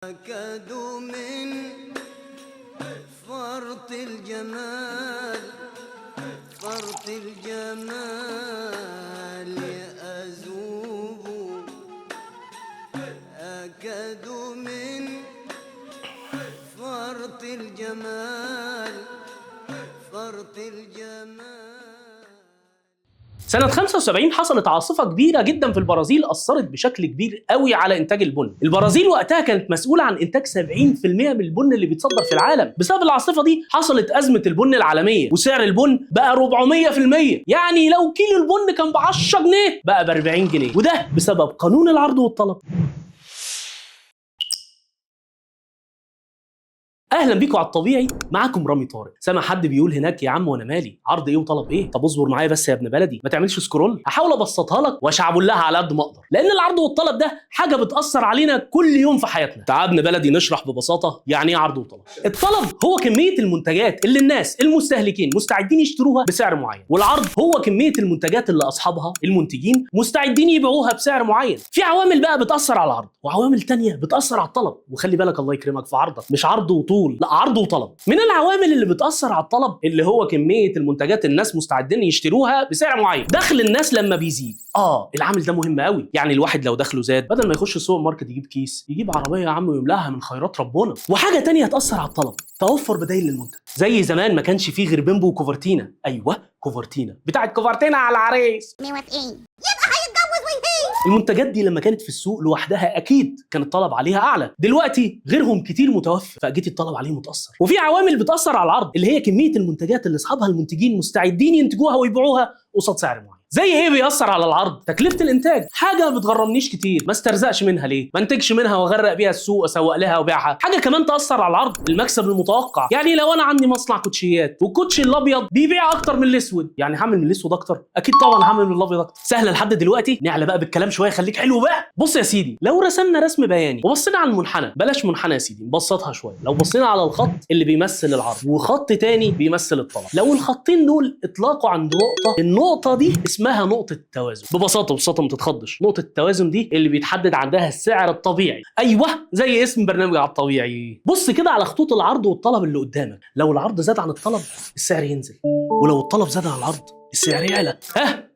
أكاد من فرط الجمال أذوب أكاد من فرط الجمال سنة 75 حصلت عاصفة كبيرة جدا في البرازيل أثرت بشكل كبير قوي على إنتاج البن. البرازيل وقتها كانت مسؤولة عن إنتاج 70% من البن اللي بيتصدر في العالم. بسبب العاصفة دي حصلت أزمة البن العالمية وسعر البن بقى 400%. يعني لو كيلو البن كان ب 10 جنيه بقى ب 40 جنيه، وده بسبب قانون العرض والطلب. اهلا بيكم على الطبيعي، معاكم رامي طارق. سامع حد بيقول هناك يا عم وانا مالي، عرض ايه وطلب ايه؟ طب اصبر معايا بس يا ابن بلدي، ما تعملش سكرول. هحاول ابسطها لك واشعبلها على قد ما اقدر، لان العرض والطلب ده حاجه بتاثر علينا كل يوم في حياتنا. تعال ابن بلدي نشرح ببساطه يعني ايه عرض وطلب. الطلب هو كميه المنتجات اللي الناس المستهلكين مستعدين يشتروها بسعر معين، والعرض هو كميه المنتجات اللي اصحابها المنتجين مستعدين يبيعوها بسعر معين. في عوامل بقى بتاثر على العرض وعوامل تانية بتاثر على الطلب، وخلي بالك الله يكرمك في عرضك مش عرض وطول، لا عرض وطلب. من العوامل اللي بتأثر على الطلب اللي هو كمية المنتجات الناس مستعدين يشتروها بسعر معين. دخل الناس لما بيزيد، العامل ده مهم قوي. يعني الواحد لو دخله زاد، بدل ما يخش السوبر ماركت يجيب كيس، يجيب عربية يا عم ويملاها من خيرات ربنا. وحاجة تانية هتأثر على الطلب، توفر بدايل للمنتج. زي زمان ما كانش فيه غير بيمبو وكوفرتينا. ايوه كوفرتينا، بتاعت كوفرتينا على العريس. موافقين. المنتجات دي لما كانت في السوق لوحدها اكيد كان الطلب عليها اعلى. دلوقتي غيرهم كتير متوفر، فاكيد الطلب عليه متاثر. وفي عوامل بتاثر على العرض اللي هي كميه المنتجات اللي اصحابها المنتجين مستعدين ينتجوها ويبيعوها قصاد سعر معين. زي ايه بيأثر على العرض؟ تكلفة الانتاج، حاجة ما بتغرمنيش كتير، ما استرزقش منها ليه؟ ما انتجش منها واغرق بيها السوق اسوق لها وبيعها. حاجة كمان تأثر على العرض، المكسب المتوقع. يعني لو انا عندي مصنع كوتشيات والكوتشي الابيض بيبيع اكتر من الاسود، يعني هعمل من الاسود اكتر؟ اكيد طبعا هعمل من الابيض اكتر. سهلة لحد دلوقتي؟ نعلى بقى بالكلام شوية، خليك حلو بقى. بص يا سيدي، لو رسمنا رسم بياني وبصينا على المنحنى، بلاش منحنى يا سيدي نبسطها شوية، لو بصينا على الخط اللي بيمثل العرض وخط تاني بيمثل الطلب، لو الخطين دول اتلاقوا عند نقطة، النقطة دي اسمها نقطة التوازن. ببساطة ما تتخضش، نقطة التوازن دي اللي بيتحدد عندها السعر الطبيعي. ايوه زي اسم برنامج على الطبيعي. بص كده على خطوط العرض والطلب اللي قدامك، لو العرض زاد عن الطلب السعر ينزل، ولو الطلب زاد عن العرض السعر يعلى.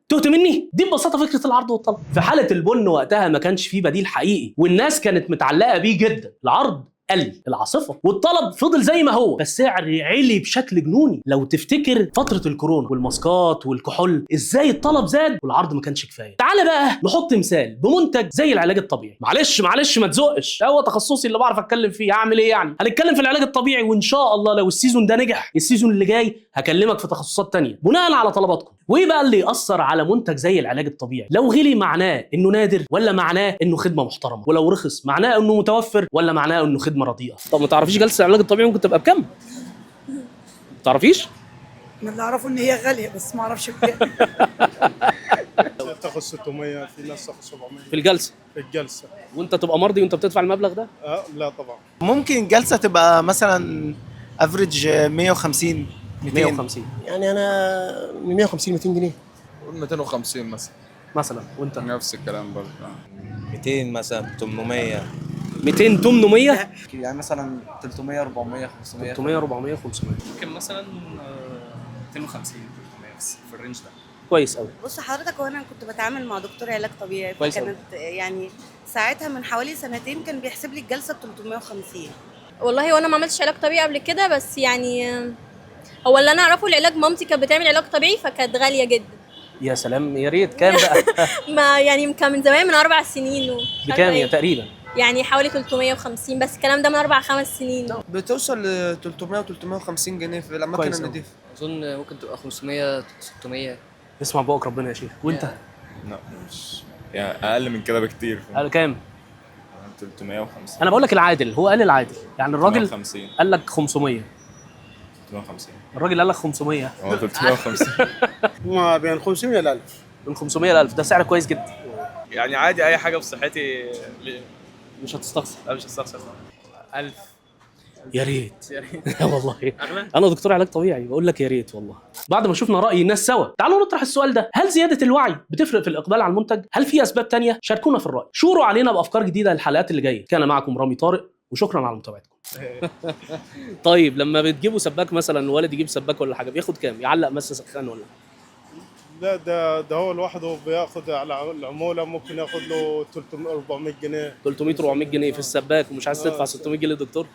تهت مني؟ دي ببساطه فكره العرض والطلب. في حاله البن وقتها ما كانش فيه بديل حقيقي والناس كانت متعلقه بيه جدا. العرض قل العاصفه والطلب فضل زي ما هو، بس السعر علي بشكل جنوني. لو تفتكر فتره الكورونا والماسكات والكحول، ازاي الطلب زاد والعرض ما كانش كفايه. تعال بقى نحط مثال بمنتج زي العلاج الطبيعي. معلش ما تزقش، هو تخصصي اللي بعرف اتكلم فيه، هعمل ايه يعني؟ هنتكلم في العلاج الطبيعي، وان شاء الله لو السيزون ده نجح السيزون اللي جاي هكلمك في تخصصات تانية بناء على طلباتكم. وايه بقى اللي يأثر على منتج زي العلاج الطبيعي؟ لو غلي معناه انه نادر ولا معناه انه خدمه محترمه؟ ولو رخص معناه انه متوفر ولا معناه انه خدمه رديئه؟ طب ما تعرفيش جلسه العلاج الطبيعي ممكن تبقى بكام؟ ما تعرفيش؟ انا اللي اعرفه ان هي غاليه بس ما اعرفش بكام. تاخد 600، في ناس تاخد 700 في الجلسه. وانت تبقى مرضي وانت بتدفع المبلغ ده؟ لا طبعا. ممكن جلسه تبقى مثلا افريج 150 150. يعني انا من 150 200 جنيه. قول 250 مثلا. وانت؟ نفس الكلام برضه. 200 مثلا 800 200 800 يعني مثلا 300 400 500 300 400 500 ممكن مثلا 250 300 بس في الرينج ده. كويس قوي. بص حضرتك، هو انا كنت بتعامل مع دكتور علاج طبيعي، كويس فكانت يعني ساعتها من حوالي سنتين كان بيحسب لي الجلسه ب 350. والله وانا ما عملتش علاج طبيعي قبل كده، بس يعني هو اللي انا اعرفه العلاج، مامتي كانت بتعمل علاج طبيعي فكانت غاليه جدا. يا سلام، يا ريت. كام بقى؟ ما يعني كان من زمان، من 4 سنين. بكام يا تقريبا؟ يعني حوالي 350، بس الكلام ده من 4-5 سنين. بتوصل ل 300 و 350 جنيه في الاماكن النظيفه. اظن ممكن تبقى 500 600. اسمع بقك ربنا يا شيخ. وانت؟ لا مش يعني اقل من كده بكتير. قال كام؟ 350. انا بقول لك العادل، هو قال العادل. يعني الراجل 350. قال لك 500. 350. الراجل قال لك 500. هو 350. ما بين 500 ل 1000. من 500 ل 1000 ده سعر كويس جدا. يعني عادي اي حاجه بصحتي مش هتستخسر. لا مش هستخسر. 1000. يا ريت. والله انا دكتور علاج طبيعي بقول لك يا ريت والله. بعد ما شفنا راي الناس سوا، تعالوا نطرح السؤال ده: هل زياده الوعي بتفرق في الاقبال على المنتج؟ هل في اسباب تانية؟ شاركونا في الراي، شوروا علينا بافكار جديده للحلقات اللي جايه. كان معكم رامي طارق، وشكرا على متابعتكم. طيب لما بتجيبوا سباك مثلا، ولد يجيب سباك ولا حاجه، بياخد كام؟ يعلق مثلا سخان ولا؟ لا ده هو لوحده بياخد على العمولة ممكن ياخد له 300 400 جنيه. 300 400 جنيه في السباك، ومش عايز تدفع 600 جنيه للدكتور؟